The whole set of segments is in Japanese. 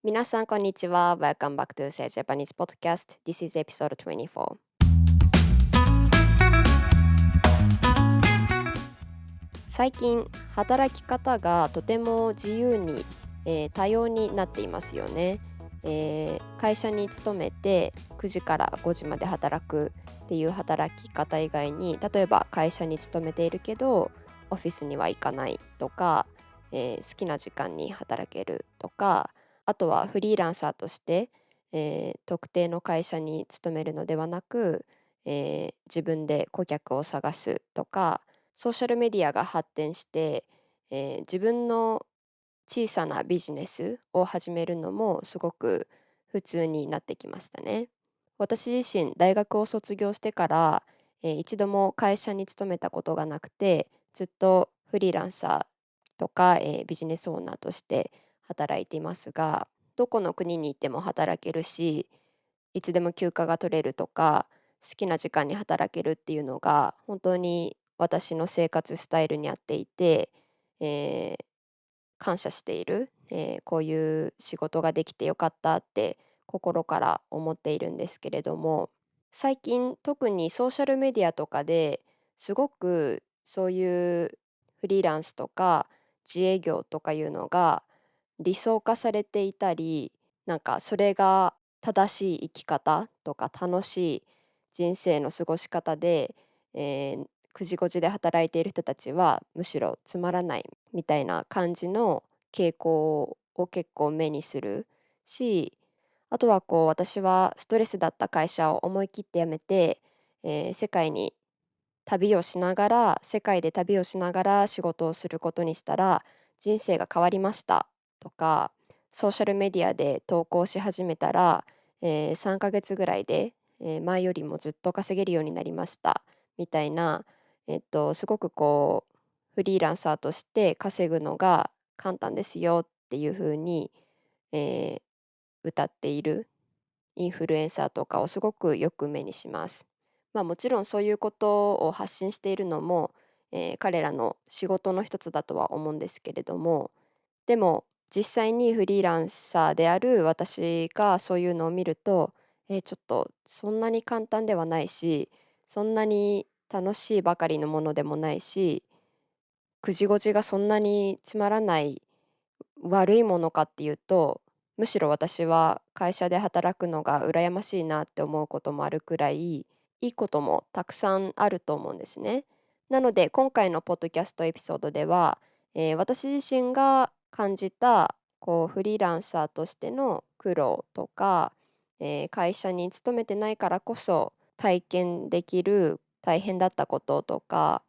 皆さん、こんにちは。Welcome back to Say Japanese Podcast. This is episode 24. 最近、働き方がとても自由に、多様になっていますよね。会社に勤めて9時から5時まで働くっていう働き方以外に、例えば会社に勤めているけどオフィスには行かないとか、好きな時間に働けるとか、あとはフリーランサーとして、特定の会社に勤めるのではなく、自分で顧客を探すとか、ソーシャルメディアが発展して、自分の小さなビジネスを始めるのもすごく普通になってきましたね。私自身大学を卒業してから、一度も会社に勤めたことがなくて、ずっとフリーランサーとか、ビジネスオーナーとして働いていますが、どこの国に行っても働けるし、いつでも休暇が取れるとか、好きな時間に働けるっていうのが本当に私の生活スタイルに合っていて、えー感謝している、こういう仕事ができてよかったって心から思っているんですけれども、最近特にソーシャルメディアとかですごくそういうフリーランスとか自営業とかいうのが理想化されていたり、なんかそれが正しい生き方とか楽しい人生の過ごし方で、9時5時で働いている人たちはむしろつまらないみたいな感じの傾向を結構目にするし、あとはこう私はストレスだった会社を思い切って辞めて、世界で旅をしながら仕事をすることにしたら人生が変わりましたとか、ソーシャルメディアで投稿し始めたら、3ヶ月ぐらいで、前よりもずっと稼げるようになりましたみたいな、すごくこうフリーランサーとして稼ぐのが簡単ですよっていう風に、えー歌っているインフルエンサーとかをすごくよく目にします。もちろんそういうことを発信しているのも、彼らの仕事の一つだとは思うんですけれども、でも実際にフリーランサーである私がそういうのを見ると、ちょっとそんなに簡単ではないし、そんなに楽しいばかりのものでもないし、9時5時がそんなにつまらない悪いものかっていうと、むしろ私は会社で働くのが羨ましいなって思うこともあるくらい、いいこともたくさんあると思うんですね。なので今回のポッドキャストエピソードでは、私自身が感じたこうフリーランサーとしての苦労とか、会社に勤めてないからこそ体験できる大変だったこととか、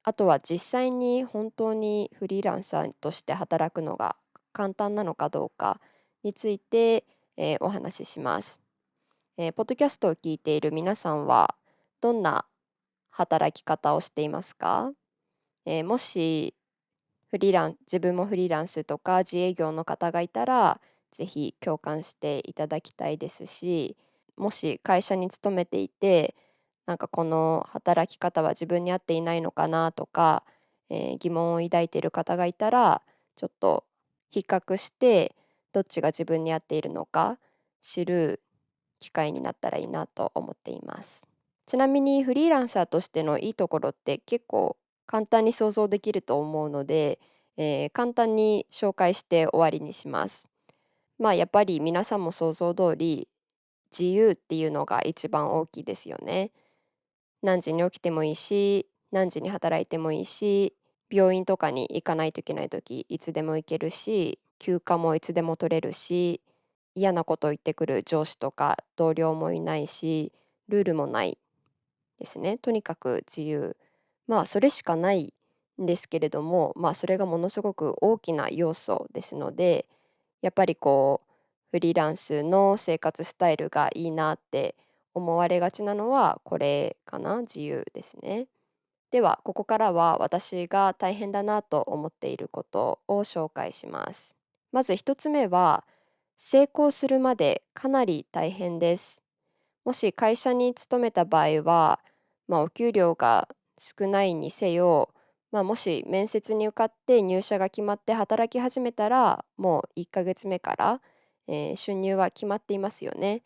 あとは実際に本当にフリーランサーとして働くのが簡単なのかどうかについて、お話しします。ポッドキャストを聞いている皆さんはどんな働き方をしていますか？もし自分もフリーランスとか自営業の方がいたら、ぜひ共感していただきたいですし、もし会社に勤めていて、なんかこの働き方は自分に合っていないのかなとか、疑問を抱いている方がいたら、ちょっと比較して、どっちが自分に合っているのか知る機会になったらいいなと思っています。ちなみにフリーランサーとしてのいいところって結構簡単に想像できると思うので、簡単に紹介して終わりにします。やっぱり皆さんも想像通り、自由っていうのが一番大きいですよね。何時に起きてもいいし、何時に働いてもいいし、病院とかに行かないといけない時、いつでも行けるし、休暇もいつでも取れるし、嫌なことを言ってくる上司とか同僚もいないし、ルールもないですね。とにかく自由。それしかないんですけれども、それがものすごく大きな要素ですので、やっぱりこう、フリーランスの生活スタイルがいいなって思われがちなのは、これかな、自由ですね。では、ここからは私が大変だなと思っていることを紹介します。まず一つ目は、成功するまでかなり大変です。もし会社に勤めた場合は、お給料が少ないにせよ、もし面接に受かって入社が決まって働き始めたら、もう1ヶ月目から、収入は決まっていますよね。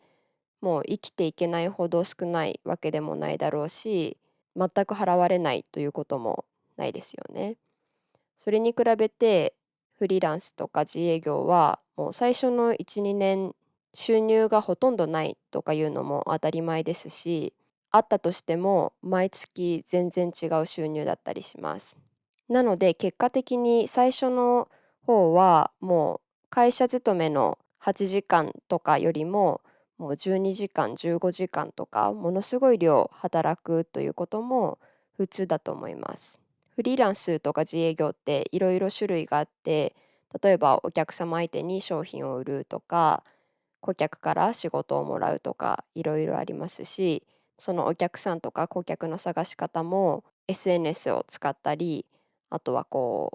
もう生きていけないほど少ないわけでもないだろうし、全く払われないということもないですよね。それに比べて、フリーランスとか自営業は、もう最初の1、2年、収入がほとんどないとかいうのも当たり前ですし、あったとしても毎月全然違う収入だったりします。なので結果的に最初の方はもう会社勤めの8時間とかよりももう12時間、15時間とかものすごい量働くということも普通だと思います。フリーランスとか自営業っていろいろ種類があって、例えばお客様相手に商品を売るとか、顧客から仕事をもらうとかいろいろありますし、そのお客さんとか顧客の探し方も SNS を使ったり、あとはフ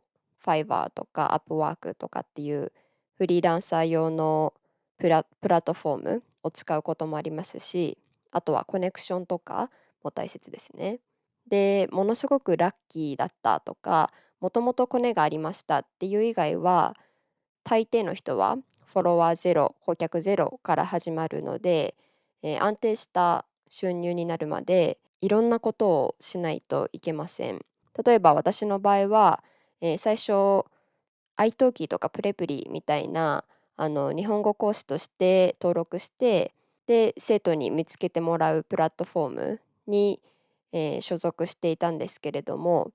ァイバーとかアップワークとかっていうフリーランサー用のプラットフォームを使うこともありますし、あとはコネクションとかも大切ですね。で、ものすごくラッキーだったとか、もともとコネがありましたっていう以外は、大抵の人はフォロワーゼロ、顧客ゼロから始まるので、安定した収入になるまでいろんなことをしないといけません。例えば私の場合は、最初 iTalki とかプレプリみたいな日本語講師として登録して、で生徒に見つけてもらうプラットフォームに、所属していたんですけれども、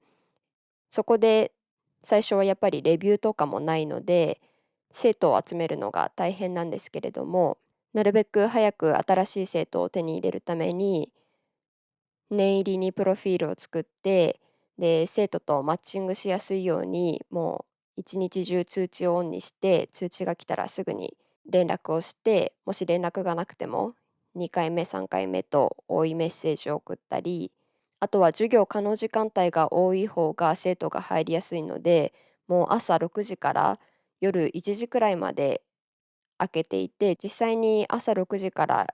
そこで最初はやっぱりレビューとかもないので、生徒を集めるのが大変なんですけれども、なるべく早く新しい生徒を手に入れるために、念入りにプロフィールを作って、で、生徒とマッチングしやすいように、もう一日中通知をオンにして、通知が来たらすぐに連絡をして、もし連絡がなくても、2回目、3回目と多いメッセージを送ったり、あとは授業可能時間帯が多い方が生徒が入りやすいので、もう朝6時から夜1時くらいまで開けていて、実際に朝6時から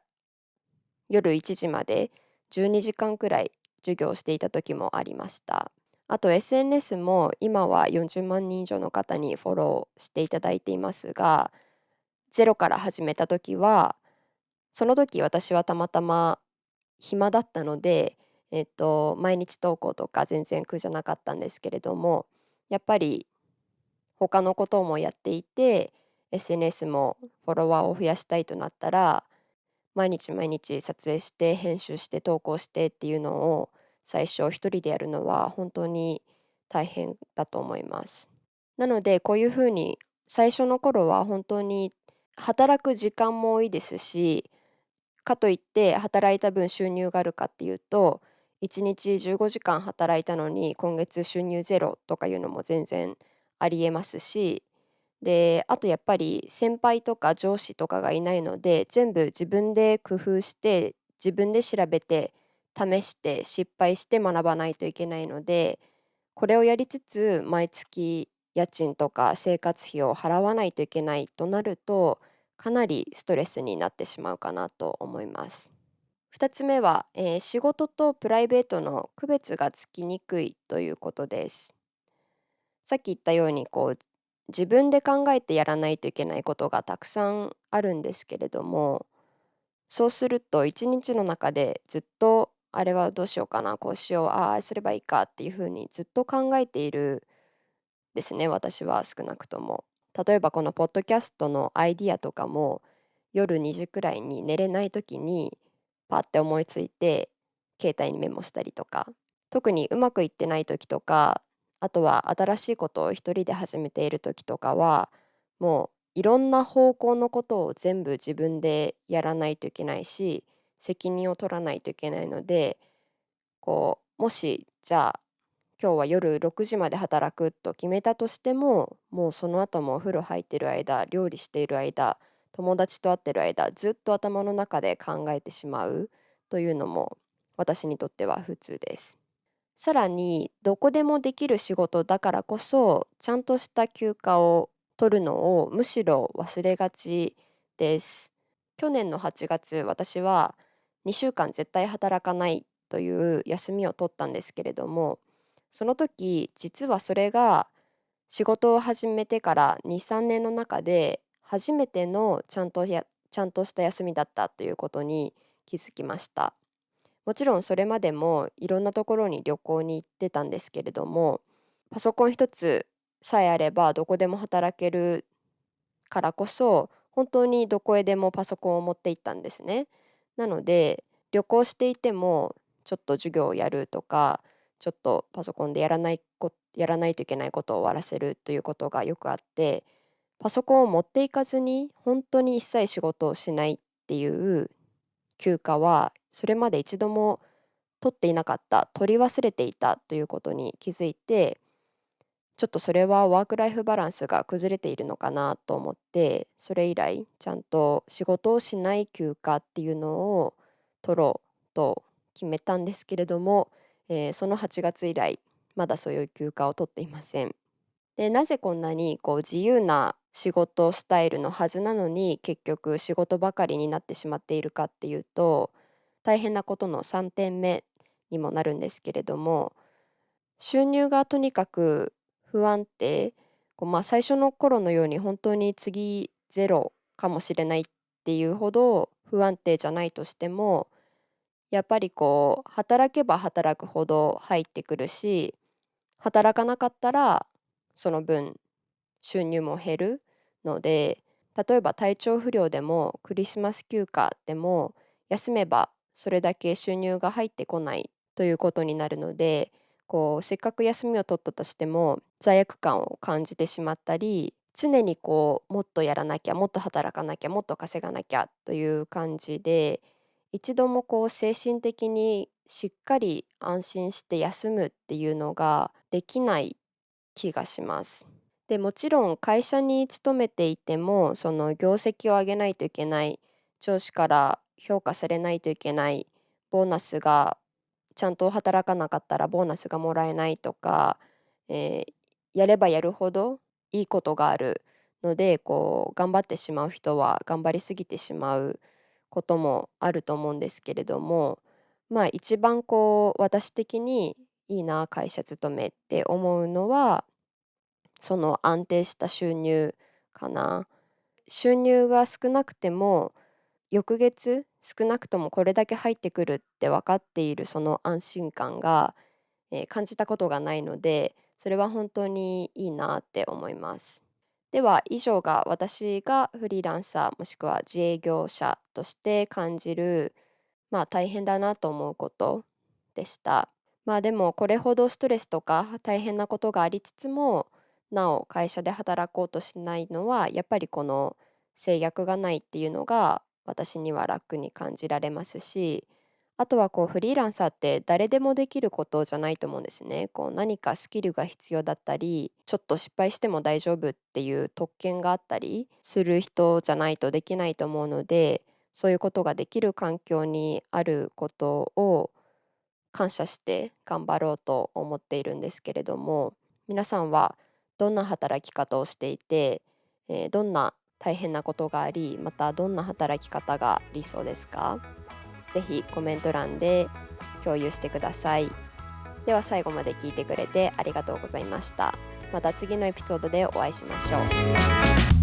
夜1時まで12時間くらい授業をしていた時もありました。あと SNS も今は40万人以上の方にフォローしていただいていますが、ゼロから始めた時は、その時私はたまたま暇だったので、毎日投稿とか全然苦じゃなかったんですけれども、やっぱり他のこともやっていて、SNS もフォロワーを増やしたいとなったら、毎日毎日撮影して編集して投稿してっていうのを最初一人でやるのは本当に大変だと思います。なのでこういうふうに最初の頃は本当に働く時間も多いですし、かといって働いた分収入があるかっていうと、1日15時間働いたのに今月収入ゼロとかいうのも全然ありえますし、で、あとやっぱり先輩とか上司とかがいないので、全部自分で工夫して、自分で調べて、試して失敗して学ばないといけないので、これをやりつつ毎月家賃とか生活費を払わないといけないとなると、かなりストレスになってしまうかなと思います。2つ目は、仕事とプライベートの区別がつきにくいということです。さっき言ったように自分で考えてやらないといけないことがたくさんあるんですけれども、そうすると1日の中でずっとあれはどうしようかな、こうしよう、ああすればいいかっていうふうにずっと考えているですね、私は少なくとも。例えばこのポッドキャストのアイディアとかも、夜2時くらいに寝れない時にパッて思いついて、携帯にメモしたりとか、特にうまくいってない時とか、あとは新しいことを一人で始めている時とかは、もういろんな方向のことを全部自分でやらないといけないし、責任を取らないといけないので、もしじゃあ今日は夜6時まで働くと決めたとしても、もうその後もお風呂入ってる間、料理している間、友達と会ってる間、ずっと頭の中で考えてしまうというのも私にとっては普通です。さらに、どこでもできる仕事だからこそ、ちゃんとした休暇を取るのをむしろ忘れがちです。去年の8月、私は2週間絶対働かないという休みを取ったんですけれども、その時、実はそれが仕事を始めてから2、3年の中で初めてのちゃんとした休みだったということに気づきました。もちろんそれまでもいろんなところに旅行に行ってたんですけれども、パソコン一つさえあればどこでも働けるからこそ、本当にどこへでもパソコンを持って行ったんですね。なので、旅行していても、ちょっと授業をやるとか、ちょっとパソコンでやらないといけないことを終わらせるということがよくあって、パソコンを持っていかずに、本当に一切仕事をしないっていう休暇は、それまで一度も取っていなかった、取り忘れていたということに気づいて、ちょっとそれはワークライフバランスが崩れているのかなと思って、それ以来ちゃんと仕事をしない休暇っていうのを取ろうと決めたんですけれども、その8月以来、まだそういう休暇を取っていません。で、なぜこんなに自由な仕事スタイルのはずなのに、結局仕事ばかりになってしまっているかっていうと、大変なことの3点目にもなるんですけれども、収入がとにかく不安定、最初の頃のように本当に次ゼロかもしれないっていうほど不安定じゃないとしても、やっぱり働けば働くほど入ってくるし、働かなかったらその分収入も減るので、例えば体調不良でもクリスマス休暇でも休めばそれだけ収入が入ってこないということになるので、せっかく休みを取ったとしても罪悪感を感じてしまったり、常にもっとやらなきゃ、もっと働かなきゃ、もっと稼がなきゃという感じで、一度も精神的にしっかり安心して休むっていうのができない気がします。で、もちろん会社に勤めていても、その業績を上げないといけない、上司から評価されないといけない、ボーナスがちゃんと働かなかったらボーナスがもらえないとか、やればやるほどいいことがあるので、頑張ってしまう人は頑張りすぎてしまうこともあると思うんですけれども、一番私的にいいな、会社勤めって思うのは、その安定した収入かな。収入が少なくても、翌月少なくともこれだけ入ってくるって分かっているその安心感が、感じたことがないので、それは本当にいいなって思います。では、以上が私がフリーランサーもしくは自営業者として感じる、大変だなと思うことでした。でもこれほどストレスとか大変なことがありつつも、なお会社で働こうとしないのは、やっぱりこの制約がないっていうのが私には楽に感じられますし、あとはフリーランサーって誰でもできることじゃないと思うんですね。何かスキルが必要だったり、ちょっと失敗しても大丈夫っていう特権があったりする人じゃないとできないと思うので、そういうことができる環境にあることを感謝して頑張ろうと思っているんですけれども、皆さんはどんな働き方をしていて、どんな大変なことがあり、またどんな働き方が理想ですか？ぜひコメント欄で共有してください。では最後まで聞いてくれてありがとうございました。また次のエピソードでお会いしましょう。